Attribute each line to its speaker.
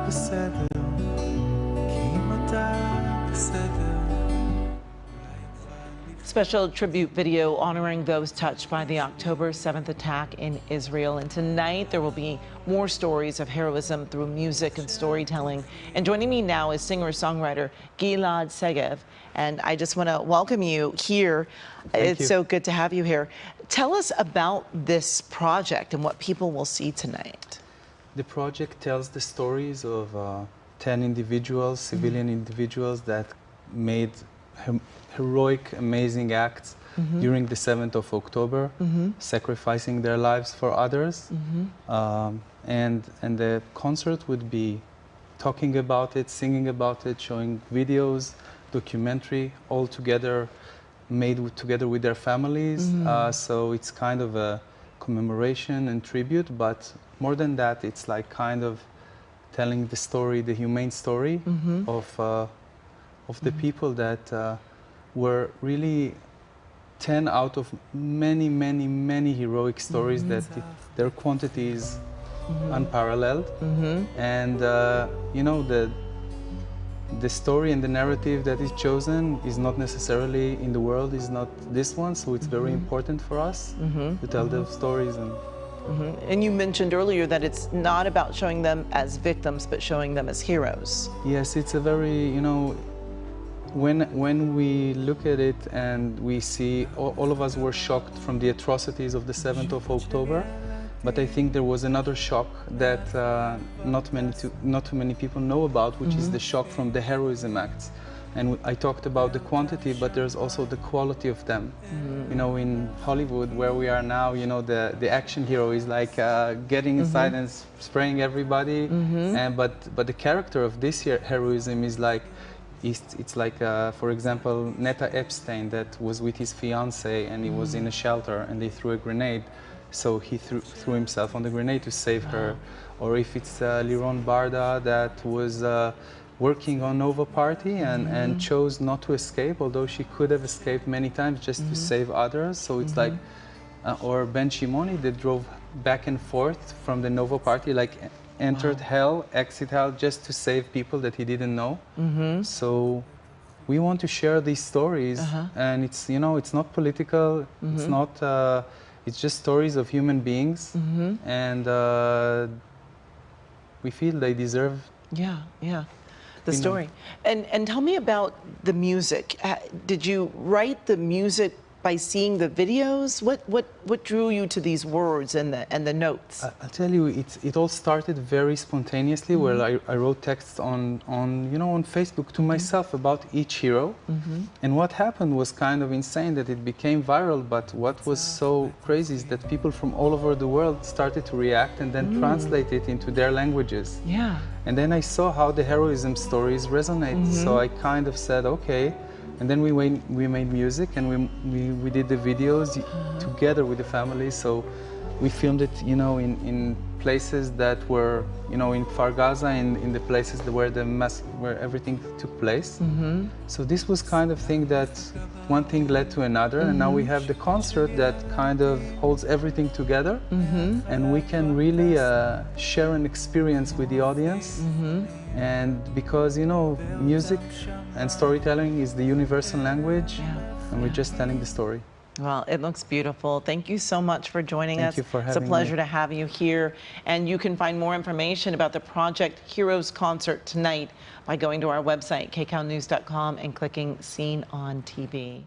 Speaker 1: בסדר, כי אם אתה בסדר.
Speaker 2: Special tribute video honoring those touched by the October 7th attack in Israel. And tonight there will be more stories of heroism through music and storytelling. And joining me now is singer-songwriter Gilad Segev. And I just want to welcome you here. It's so good to have you here. Tell us about this project and what people will see tonight.
Speaker 1: The project tells the stories of 10 individuals, civilian individuals that made heroic, amazing acts during the 7th of October, sacrificing their lives for others. And the concert would be talking about it, singing about it, showing videos, documentary, all together, made together with their families. So it's kind of a commemoration and tribute, but more than that, it's like kind of telling the story, the humane story of the people that were really 10 out of many, many, many heroic stories that their quantity is unparalleled. And you know, the story and the narrative that is chosen is not necessarily in the world, is not this one, so it's very important for us to tell those stories.
Speaker 2: And you mentioned earlier that it's not about showing them as victims, but showing them as heroes.
Speaker 1: Yes, it's a very, you know, when we look at it and we see, all of us were shocked from the atrocities of the 7th of October, but I think there was another shock that not too many people know about, which is the shock from the heroism acts. And I talked about the quantity, but there's also the quality of them. You know, in Hollywood, where we are now, you know, the action hero is like getting inside and spraying everybody. But the character of this heroism is like, it's like, for example, Neta Epstein that was with his fiancée and he was in a shelter and they threw a grenade. So he threw himself on the grenade to save her. Or if it's Liron Barda that was working on Nova Party and chose not to escape, although she could have escaped many times just to save others. So it's like, or Ben Shimoni that drove back and forth from the Nova Party, like entered hell, exit hell, just to save people that he didn't know. So we want to share these stories, and it's, you know, it's not political, it's not, it's just stories of human beings, and we feel they deserve.
Speaker 2: The story. And tell me about the music. Did you write the music by seeing the videos? What drew you to these words and the notes?
Speaker 1: I'll tell you, it all started very spontaneously, where I wrote texts on you know, on Facebook to myself about each hero. And what happened was kind of insane that it became viral, but what was so crazy is that people from all over the world started to react and then translate it into their languages. And then I saw how the heroism stories resonate. So I kind of said, okay. And then we made music and we did the videos together with the family. So we filmed it, you know, in places that were, you know, in Far Gaza, in the places where everything took place. So this was kind of thing that one thing led to another, and now we have the concert that kind of holds everything together, and we can really share an experience with the audience. And because, you know, music and storytelling is the universal language, and we're just telling the story.
Speaker 2: Well, it looks beautiful. Thank you so much for joining us.
Speaker 1: Thank you for having me.
Speaker 2: It's a pleasure to have you here. And you can find more information about the Project Heroes concert tonight by going to our website, kcalnews.com, and clicking Seen on TV.